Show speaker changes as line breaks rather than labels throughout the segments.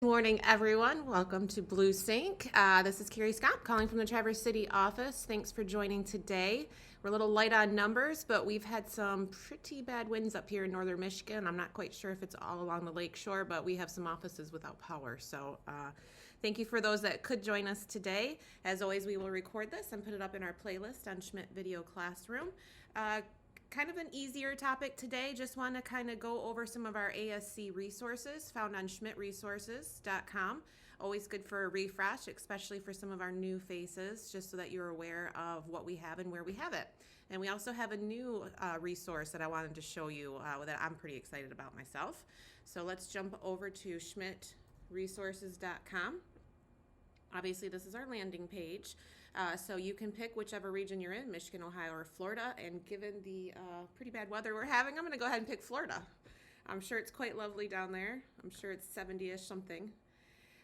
Morning, everyone. Welcome to BlueSync. This is Carrie Scott calling from the Traverse City office. Thanks for joining today. We're a little light on numbers, but we've had some pretty bad winds up here in northern Michigan. I'm not quite sure if it's all along the lake shore, but we have some offices without power. So thank you for those that could join us today. As always, we will record this and put it up in our playlist on Schmidt Video Classroom. Kind of an easier topic today. Just want to kind of go over some of our ASC resources found on schmidtresources.com. Always good for a refresh, especially for some of our new faces, just so that you're aware of what we have and where we have it. And we also have a new resource that I wanted to show you that I'm pretty excited about myself. So let's jump over to schmidtresources.com. Obviously, this is our landing page. So you can pick whichever region you're in, Michigan, Ohio, or Florida. And given the pretty bad weather we're having, I'm going to go ahead and pick Florida. I'm sure it's quite lovely down there. I'm sure it's 70-ish something.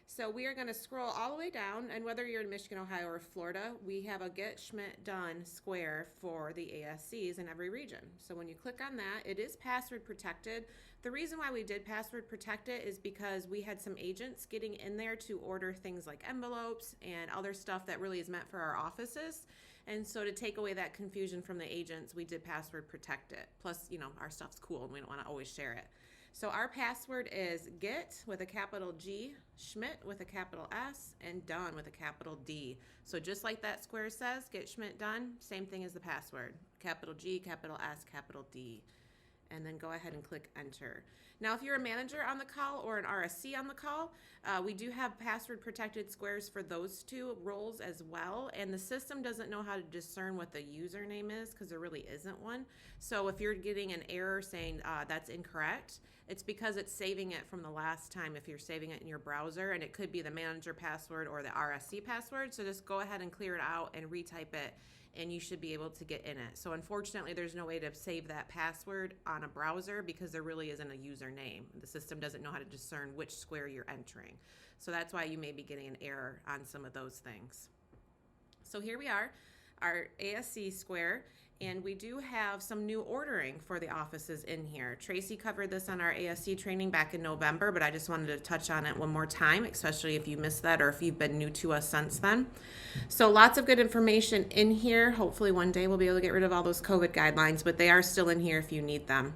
So we are going to scroll all the way down, and whether you're in Michigan, Ohio, or Florida, we have a Get Schmidt Done Square for the ASCs in every region. So when you click on that, it is password protected. The reason why we did password protect it is because we had some agents getting in there to order things like envelopes and other stuff that really is meant for our offices. And so to take away that confusion from the agents, we did password protect it. Plus, you know, our stuff's cool and we don't want to always share it. So our password is get with a capital G, Schmidt with a capital S, and done with a capital D. So just like that square says, get Schmidt done, same thing as the password. Capital G, capital S, capital D. And then go ahead and click enter. Now, if you're a manager on the call or an RSC on the call, we do have password protected squares for those two roles as well. And the system doesn't know how to discern what the username is because there really isn't one. So if you're getting an error saying that's incorrect, it's because it's saving it from the last time if you're saving it in your browser, and it could be the manager password or the RSC password. So just go ahead and clear it out and retype it, and you should be able to get in it. So unfortunately, there's no way to save that password on a browser because there really isn't a username. The system doesn't know how to discern which square you're entering. So that's why you may be getting an error on some of those things. So here we are, our ASC Square, and we do have some new ordering for the offices in here. Tracy covered this on our ASC training back in November, but I just wanted to touch on it one more time, especially if you missed that or if you've been new to us since then. So lots of good information in here. Hopefully one day we'll be able to get rid of all those COVID guidelines, but they are still in here if you need them.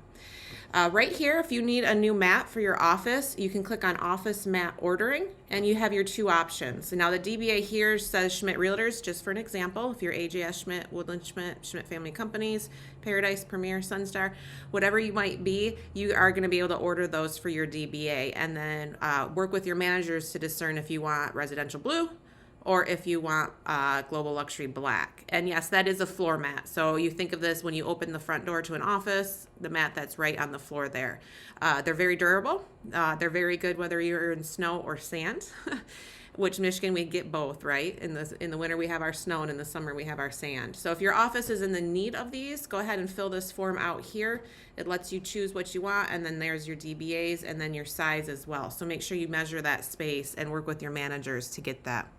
Right here, if you need a new mat for your office, you can click on Office Mat Ordering, and you have your two options. And now the DBA here says Schmidt Realtors, just for an example. If you're AJS Schmidt, Woodland Schmidt, Schmidt Family Companies, Paradise, Premier, Sunstar, whatever you might be, you are going to be able to order those for your DBA, and then work with your managers to discern if you want residential blue or if you want global luxury black. And yes, that is a floor mat. So you think of this when you open the front door to an office, the mat that's right on the floor there. They're very durable. They're very good whether you're in snow or sand, which Michigan we get both, right? In the winter we have our snow, and in the summer we have our sand. So if your office is in the need of these, go ahead and fill this form out here. It lets you choose what you want, and then there's your DBAs and then your size as well. So make sure you measure that space and work with your managers to get that.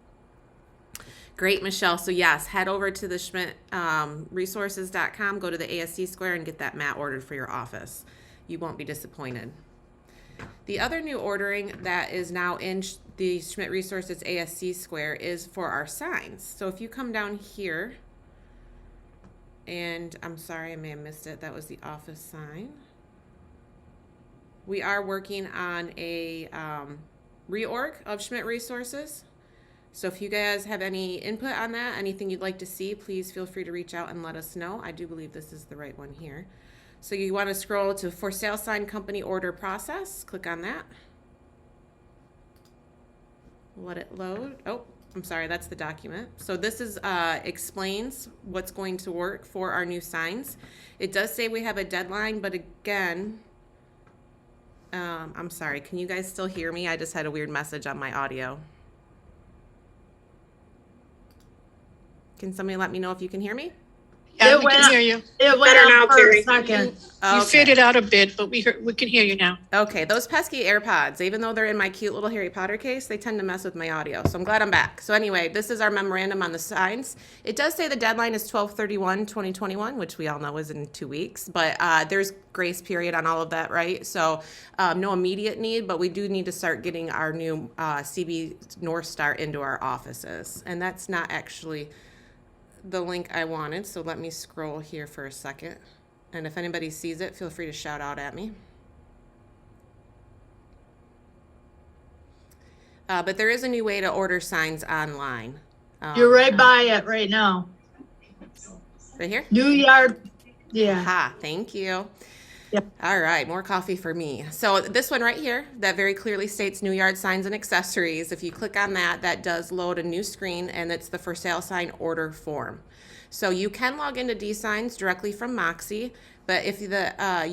Great, Michelle. So yes, head over to the schmidtresources.com, go to the ASC Square, and get that mat ordered for your office. You won't be disappointed. The other new ordering that is now in the Schmidt Resources ASC Square is for our signs. So if you come down here, and I'm sorry, I may have missed it. That was the office sign. We are working on a reorg of Schmidt Resources. So if you guys have any input on that, anything you'd like to see, please feel free to reach out and let us know. I do believe this is the right one here. So you want to scroll to For Sale Sign Company Order Process. Click on that. Let it load. Oh, I'm sorry, that's the document. So this is explains what's going to work for our new signs. It does say we have a deadline, but again, I'm sorry, can you guys still hear me? I just had a weird message on my audio. Can somebody let me know if you can hear me?
Yeah,
It
we
went
can
up.
hear you.
It went
Better now,
up for
Terry.
a second.
You
Okay.
faded out a bit, but we can hear you now.
Okay, those pesky AirPods, even though they're in my cute little Harry Potter case, they tend to mess with my audio. So I'm glad I'm back. So anyway, this is our memorandum on the signs. It does say the deadline is 12/31/2021, which we all know is in 2 weeks, but there's grace period on all of that, right? So no immediate need, but we do need to start getting our new CB North Star into our offices. And that's not actually the link I wanted, so let me scroll here for a second. And if anybody sees it, feel free to shout out at me. But there is a new way to order signs online.
You're right by it right now.
Right here?
New Yard. Yeah.
Ha, thank you.
Yep.
All right, more coffee for me. So this one right here, that very clearly states New Yard signs and accessories. If you click on that, that does load a new screen, and it's the for sale sign order form. So you can log into D-Signs directly from Moxie, but if you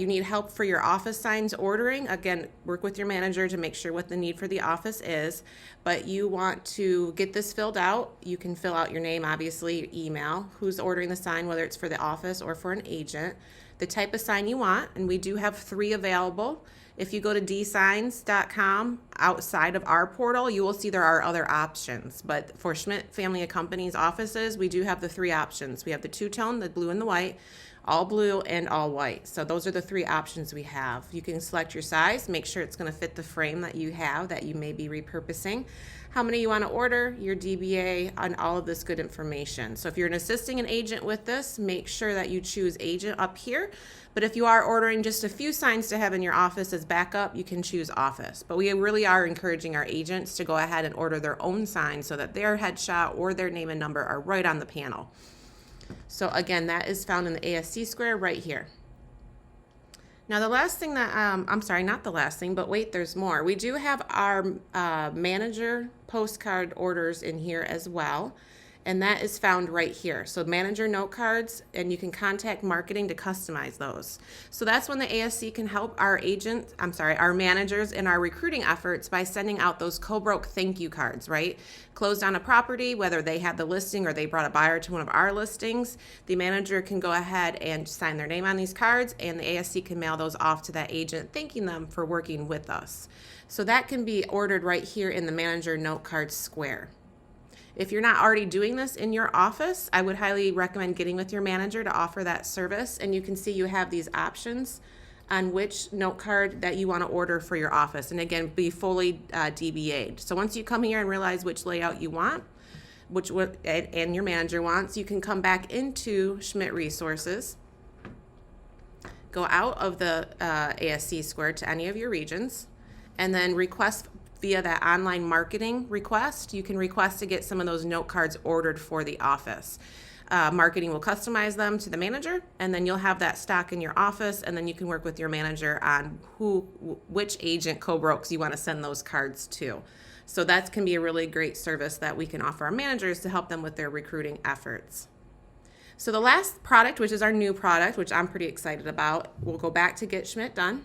need help for your office signs ordering, again, work with your manager to make sure what the need for the office is. But you want to get this filled out, you can fill out your name, obviously, your email, who's ordering the sign, whether it's for the office or for an agent, the type of sign you want, and we do have 3 available. If you go to dsigns.com, outside of our portal, you will see there are other options. But for Schmidt Family of Companies offices, we do have the 3 options. We have the two-tone, the blue and the white, all blue and all white. So those are the 3 options we have. You can select your size, make sure it's going to fit the frame that you have that you may be repurposing, how many you want to order, your DBA, and all of this good information. So if you're assisting an agent with this, make sure that you choose agent up here. But if you are ordering just a few signs to have in your office as backup, you can choose office. But we really are encouraging our agents to go ahead and order their own signs so that their headshot or their name and number are right on the panel. So again, that is found in the ASC Square right here. Now the last thing that, I'm sorry, not the last thing, but wait, there's more. We do have our manager postcard orders in here as well. And that is found right here. So manager note cards, and you can contact marketing to customize those. So that's when the ASC can help our our managers in our recruiting efforts by sending out those co-broke thank you cards, right? Closed on a property, whether they had the listing or they brought a buyer to one of our listings, the manager can go ahead and sign their name on these cards, and the ASC can mail those off to that agent, thanking them for working with us. So that can be ordered right here in the manager note card square. If you're not already doing this in your office, I would highly recommend getting with your manager to offer that service. And you can see you have these options on which note card that you want to order for your office. And again, be fully DBA'd. So once you come here and realize which layout you want, and your manager wants, you can come back into Schmidt Resources, go out of the ASC Square to any of your regions, and then request via that online marketing request. You can request to get some of those note cards ordered for the office. Marketing will customize them to the manager, and then you'll have that stock in your office, and then you can work with your manager on which agent co-brokes you want to send those cards to. So that can be a really great service that we can offer our managers to help them with their recruiting efforts. So the last product, which is our new product, which I'm pretty excited about, we'll go back to Get Schmidt Done.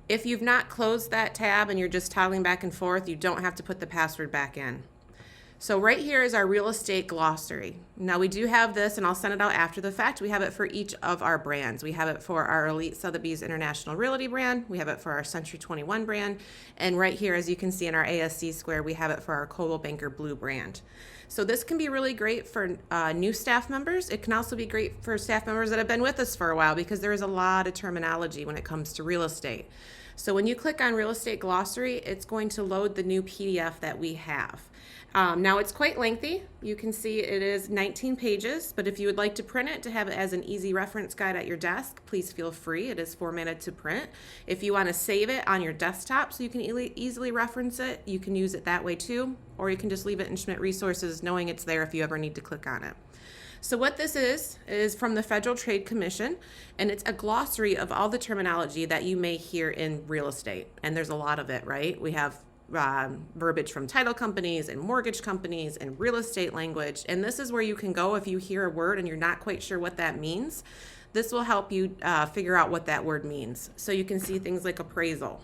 If you've not closed that tab and you're just toggling back and forth, you don't have to put the password back in. So right here is our real estate glossary. Now we do have this, and I'll send it out after the fact. We have it for each of our brands. We have it for our Elite Sotheby's International Realty brand. We have it for our Century 21 brand. And right here, as you can see in our ASC Square, we have it for our Coldwell Banker Blue brand. So this can be really great for new staff members. It can also be great for staff members that have been with us for a while, because there is a lot of terminology when it comes to real estate. So when you click on Real Estate Glossary, it's going to load the new PDF that we have. Now it's quite lengthy. You can see it is 19 pages, but if you would like to print it to have it as an easy reference guide at your desk, please feel free. It is formatted to print. If you want to save it on your desktop so you can easily reference it, you can use it that way too, or you can just leave it in Schmidt Resources knowing it's there if you ever need to click on it. So what this is from the Federal Trade Commission, and it's a glossary of all the terminology that you may hear in real estate. And there's a lot of it, right? We have verbiage from title companies and mortgage companies and real estate language. And this is where you can go if you hear a word and you're not quite sure what that means. This will help you figure out what that word means. So you can see things like appraisal,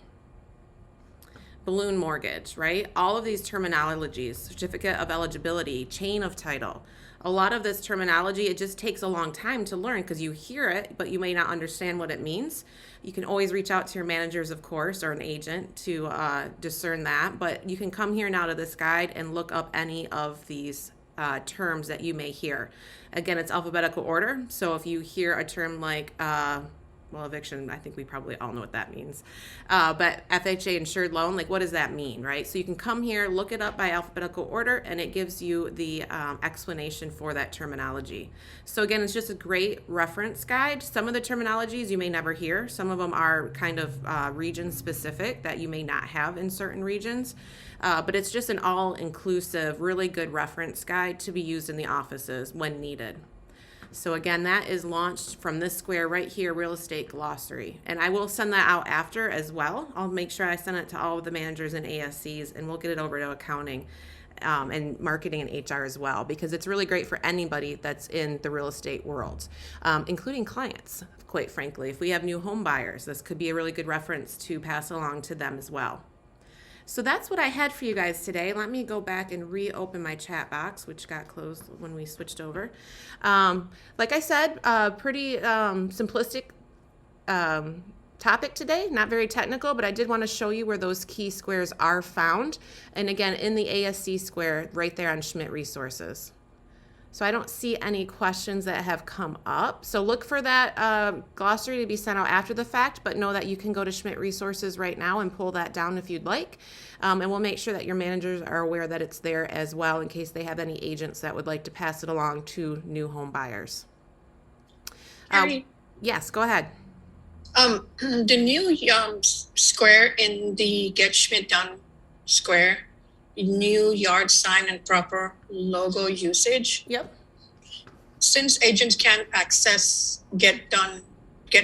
balloon mortgage, right? All of these terminologies, certificate of eligibility, chain of title. A lot of this terminology, it just takes a long time to learn because you hear it, but you may not understand what it means. You can always reach out to your managers, of course, or an agent to discern that. But you can come here now to this guide and look up any of these terms that you may hear. Again, it's alphabetical order. So if you hear a term like, well, eviction, I think we probably all know what that means. But FHA insured loan, like what does that mean, right? So you can come here, look it up by alphabetical order, and it gives you the explanation for that terminology. So again, it's just a great reference guide. Some of the terminologies you may never hear. Some of them are kind of region specific that you may not have in certain regions. But it's just an all-inclusive, really good reference guide to be used in the offices when needed. So again, that is launched from this square right here, Real Estate Glossary. And I will send that out after as well. I'll make sure I send it to all of the managers and ASCs, and we'll get it over to accounting and marketing and HR as well, because it's really great for anybody that's in the real estate world, including clients, quite frankly. If we have new home buyers, this could be a really good reference to pass along to them as well. So that's what I had for you guys today. Let me go back and reopen my chat box, which got closed when we switched over. Like I said, pretty simplistic topic today, not very technical, but I did want to show you where those key squares are found. And again, in the ASC Square, right there on Schmidt Resources. So I don't see any questions that have come up. So look for that glossary to be sent out after the fact, but know that you can go to Schmidt Resources right now and pull that down if you'd like. And we'll make sure that your managers are aware that it's there as well in case they have any agents that would like to pass it along to new home buyers. Yes, go ahead.
The new square in the Get Schmidt Done square, new yard sign and proper logo usage.
Yep.
Since agents can't access Get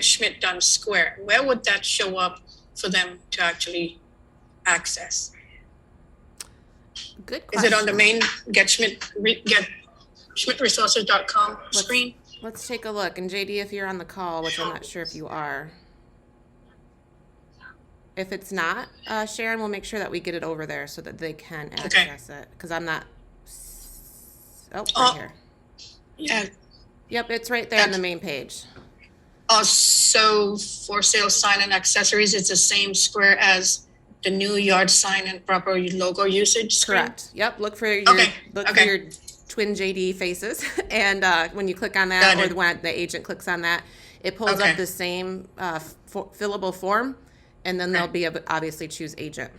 Schmidt Done Square, where would that show up for them to actually access?
Good question.
Is it on the main Get SchmidtResources.com screen?
Let's take a look. And JD, if you're on the call, which I'm not sure if you are. If it's not, Sharon, we'll make sure that we get it over there so that they can access it. Because I'm not. Oh, right here.
Yeah.
Yep, it's right there on the main page.
So for sale sign and accessories, it's the same square as the new yard sign and proper logo usage screen?
Correct. Yep. Look for your for your twin JD faces, and when you click on that, or when the agent clicks on that, it pulls up the same fillable form. And then they'll be able to obviously choose agent.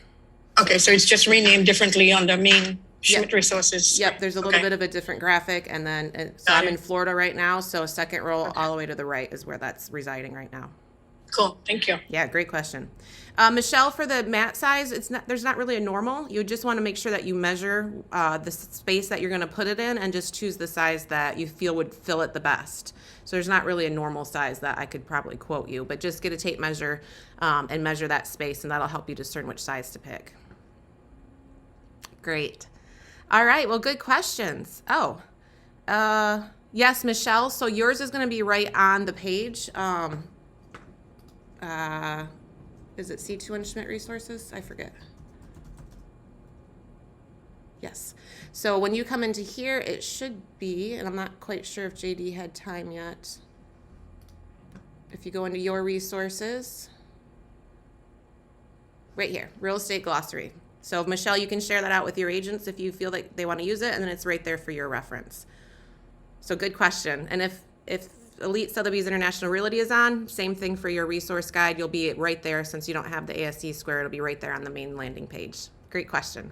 Okay, so it's just renamed differently on the main Schmidt Resources.
Yep, there's a little bit of a different graphic. And then, so I'm in Florida right now. So second row all the way to the right is where that's residing right now.
Cool, thank you.
Yeah, great question. Michelle, for the mat size, there's not really a normal. You just want to make sure that you measure the space that you're going to put it in and just choose the size that you feel would fill it the best. So there's not really a normal size that I could probably quote you, but just get a tape measure and measure that space, and that'll help you discern which size to pick. Great. All right, well, good questions. Oh, yes, Michelle, so yours is going to be right on the page. Is it C2 in Schmidt Resources? I forget. Yes. So when you come into here, it should be, and I'm not quite sure if JD had time yet. If you go into your resources, right here, Real Estate Glossary. So Michelle, you can share that out with your agents if you feel like they want to use it, and then it's right there for your reference. So good question. And if Elite Sotheby's International Realty is on, same thing for your resource guide. You'll be right there since you don't have the ASC Square. It'll be right there on the main landing page. Great question.